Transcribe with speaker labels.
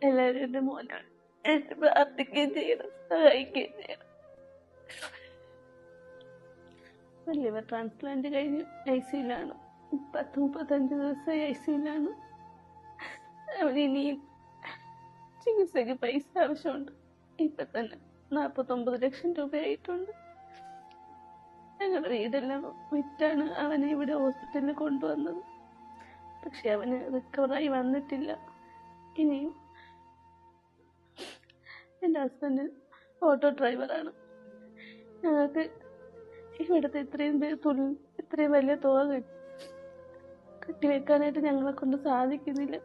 Speaker 1: എല്ലാവരും എൻ്റെ മോനാണ്. എന്നെ പ്രാർത്ഥിക്കുകയും ചെയ്യണം, സഹായിക്കുകയും ചെയ്യണം. ലിവർ ട്രാൻസ്പ്ലാന്റ് കഴിഞ്ഞ് ICUലാണ്. 35 ദിവസമായി ICUലാണ്. അവിടെ ഇനിയും ചികിത്സയ്ക്ക് പൈസ ആവശ്യമുണ്ട്. ഇപ്പം തന്നെ 49 ലക്ഷം രൂപയായിട്ടുണ്ട്. ഞങ്ങളുടെ വീടെല്ലാം വിറ്റാണ് അവനെ ഇവിടെ ഹോസ്പിറ്റലിൽ കൊണ്ടുവന്നത്. പക്ഷെ അവന് റിക്കവറായി വന്നിട്ടില്ല. ഇനിയും എൻ്റെ ഹസ്ബൻഡ് ഓട്ടോ ഡ്രൈവറാണ്. ഞങ്ങൾക്ക് ഇവിടുത്തെ ഇത്രയും വലിയ തുക കെട്ടിവെക്കാനായിട്ട് ഞങ്ങളെ കൊണ്ട് സാധിക്കുന്നില്ല.